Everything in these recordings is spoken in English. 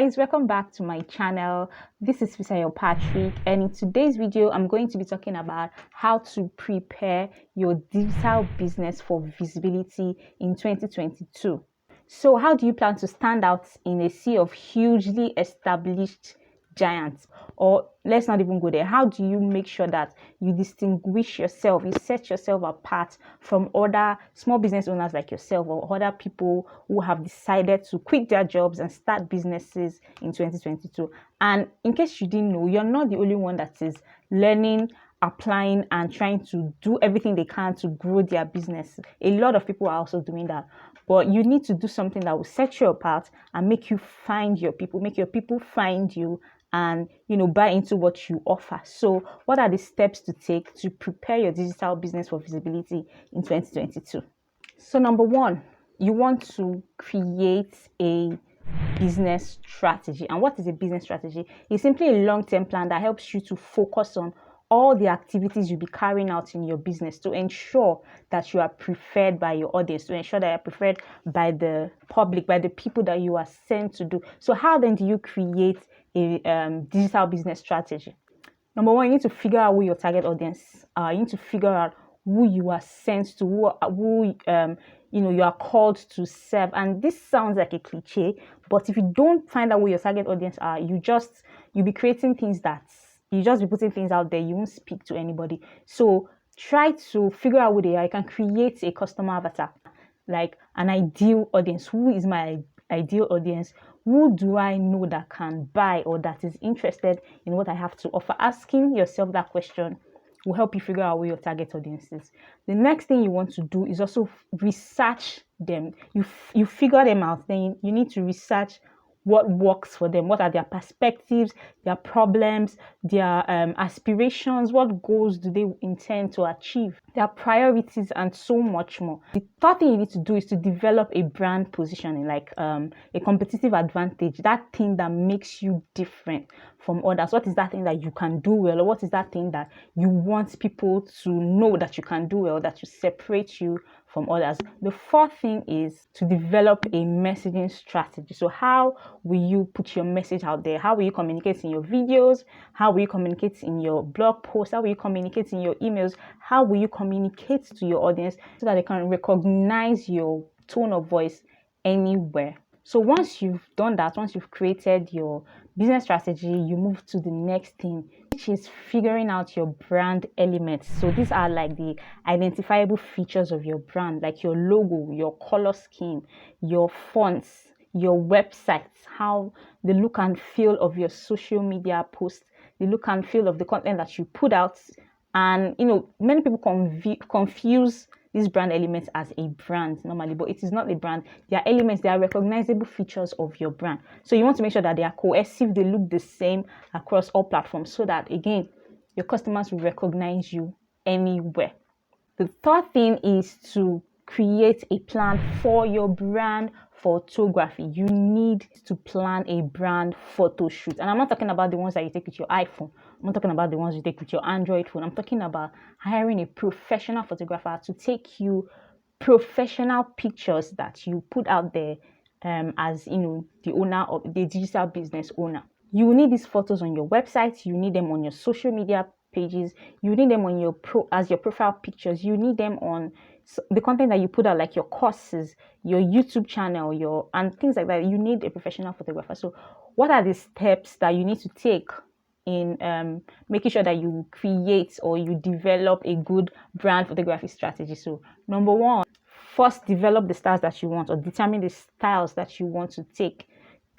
guys, welcome back to my channel. This is Fisayo Patrick, and in today's video I'm going to be talking about how to prepare your digital business for visibility in 2022. So how do you plan to stand out in a sea of hugely established giants? Or let's not even go there. How do you make sure that you distinguish yourself, you set yourself apart from other small business owners like yourself or other people who have decided to quit their jobs and start businesses in 2022? And in case you didn't know, you're not the only one that is learning, applying, and trying to do everything they can to grow their business. A lot of people are also doing that. But you need to do something that will set you apart and make you find your people, make your people find you, and buy into what you offer. So what are the steps to take to prepare your digital business for visibility in 2022? So number one, you want to create a business strategy. And what is a business strategy? It's simply a long-term plan that helps you to focus on all the activities you'll be carrying out in your business to ensure that you are preferred by your audience, to ensure that you're preferred by the public, by the people that you are sent to do. So how then do you create a digital business strategy? Number one, you need to figure out who your target audience are. You need to figure out who you are sent to, who you are called to serve. And this sounds like a cliche, but if you don't find out who your target audience are, you'll be creating things that you just be putting things out there. You won't speak to anybody. So try to figure out who they are. You can create a customer avatar, like an ideal audience. Who is my ideal audience? Who do I know that can buy or that is interested in what I have to offer? Asking yourself that question will help you figure out where your target audience is. The next thing you want to do is also research them. You figure them out, then you need to research what works for them. What are their perspectives, their problems, their aspirations? What goals do they intend to achieve? Their priorities, and so much more. The third thing you need to do is to develop a brand positioning, like a competitive advantage, that thing that makes you different from others. What is that thing that you can do well, or what is that thing that you want people to know that you can do well, that will separate you from others? The fourth thing is to develop a messaging strategy. So how will you put your message out there? How will you communicate in your videos? How will you communicate in your blog posts? How will you communicate in your emails? How will you communicate to your audience so that they can recognize your tone of voice anywhere? So once you've done that, once you've created your business strategy, you move to the next thing, which is figuring out your brand elements. So these are like the identifiable features of your brand, like your logo, your color scheme, your fonts, your websites, how the look and feel of your social media posts, the look and feel of the content that you put out. And many people confuse these brand elements as a brand normally, but it is not a brand. They are elements, they are recognizable features of your brand. So you want to make sure that they are cohesive, they look the same across all platforms, so that again your customers will recognize you anywhere. The third thing is to create a plan for your brand photography. You need to plan a brand photo shoot. And I'm not talking about the ones that you take with your iPhone. I'm not talking about the ones you take with your Android phone. I'm talking about hiring a professional photographer to take you professional pictures that you put out there as the owner of the digital business owner. You need these photos on your website. You need them on your social media pages. You need them on your profile pictures. You need them on the content that you put out, like your courses, your YouTube channel, and things like that. You need a professional photographer. So what are the steps that you need to take in making sure that you create or you develop a good brand photography strategy? So number one, first develop the styles that you want, or determine the styles that you want to take.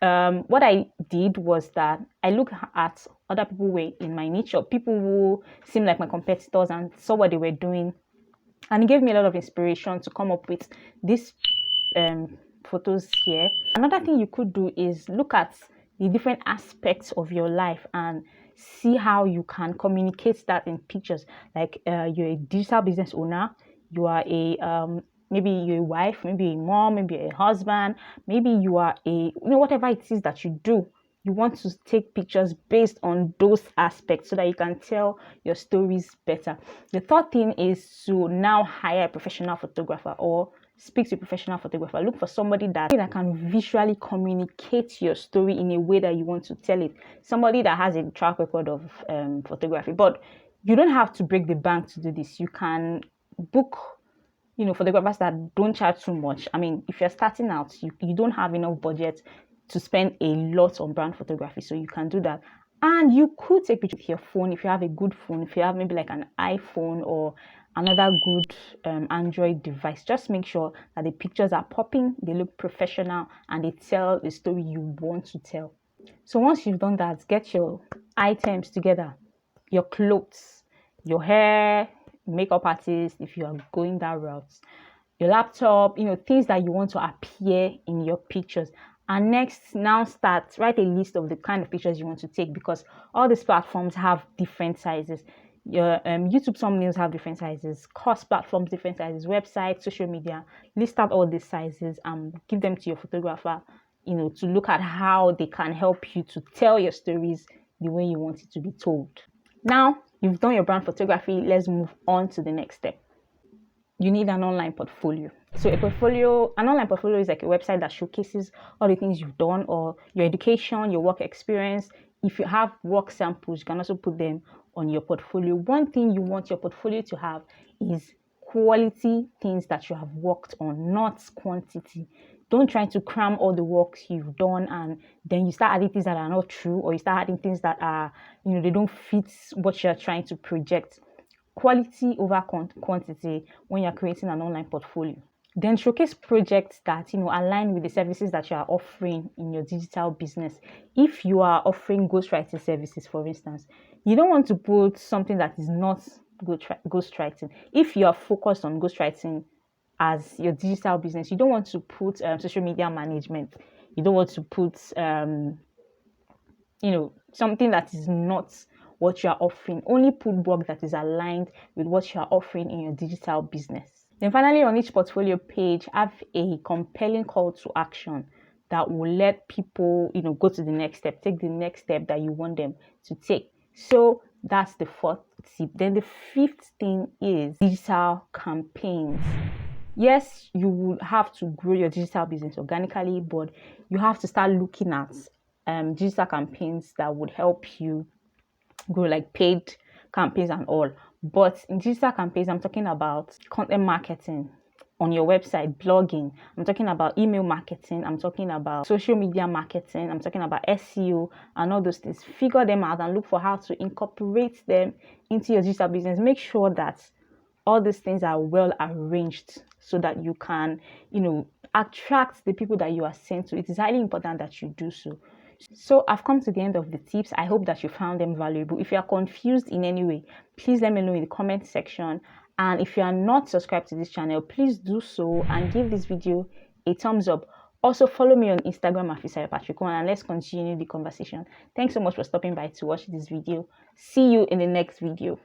What I did was that I looked at other people who were in my niche, or people who seemed like my competitors, and saw what they were doing, and it gave me a lot of inspiration to come up with these photos here. Another thing you could do is look at the different aspects of your life and see how you can communicate that in pictures. Like you're a digital business owner, you are maybe you're a wife, maybe a mom, maybe a husband, maybe you are whatever it is that you do. You want to take pictures based on those aspects so that you can tell your stories better. The third thing is to now hire a professional photographer, or speak to a professional photographer. Look for somebody that can visually communicate your story in a way that you want to tell it. Somebody that has a track record of photography. But you don't have to break the bank to do this. You can book, photographers that don't charge too much. I mean, if you're starting out, you don't have enough budget to spend a lot on brand photography, so you can do that. And you could take pictures with your phone if you have a good phone, if you have maybe like an iPhone or another good Android device. Just make sure that the pictures are popping, they look professional, and they tell the story you want to tell. So once you've done that, get your items together, your clothes, your hair, makeup artist if you are going that route, your laptop, things that you want to appear in your pictures. And next, now write a list of the kind of pictures you want to take, because all these platforms have different sizes. Your YouTube thumbnails have different sizes, course platforms different sizes, websites, social media. List out all these sizes and give them to your photographer, to look at how they can help you to tell your stories the way you want it to be told. Now you've done your brand photography, let's move on to the next step. You need an online portfolio. So an online portfolio is like a website that showcases all the things you've done, or your education, your work experience. If you have work samples, you can also put them on your portfolio. One thing you want your portfolio to have is quality things that you have worked on, not quantity. Don't try to cram all the work you've done and then you start adding things that are not true, or you start adding things that are, they don't fit what you're trying to project. Quality over quantity when you're creating an online portfolio. Then showcase projects that align with the services that you are offering in your digital business. If you are offering ghostwriting services, for instance, you don't want to put something that is not ghostwriting. If you are focused on ghostwriting as your digital business, you don't want to put social media management. You don't want to put something that is not what you are offering. Only put work that is aligned with what you are offering in your digital business. Then finally, on each portfolio page, have a compelling call to action that will let people, go to the next step, take the next step that you want them to take. So that's the fourth tip. Then the fifth thing is digital campaigns. Yes, you will have to grow your digital business organically, but you have to start looking at digital campaigns that would help you grow, like paid campaigns and all. But in digital campaigns, I'm talking about content marketing on your website, blogging. I'm talking about email marketing. I'm talking about social media marketing. I'm talking about SEO and all those things. Figure them out and look for how to incorporate them into your digital business. Make sure that all these things are well arranged so that you can, attract the people that you are sent to. It is highly important that you do so. So I've come to the end of the tips. I hope that you found them valuable. If you are confused in any way, please let me know in the comment section. And if you are not subscribed to this channel, please do so and give this video a thumbs up. Also follow me on Instagram at Fisayo Patrick, and let's continue the conversation. Thanks so much for stopping by to watch this video. See you in the next video.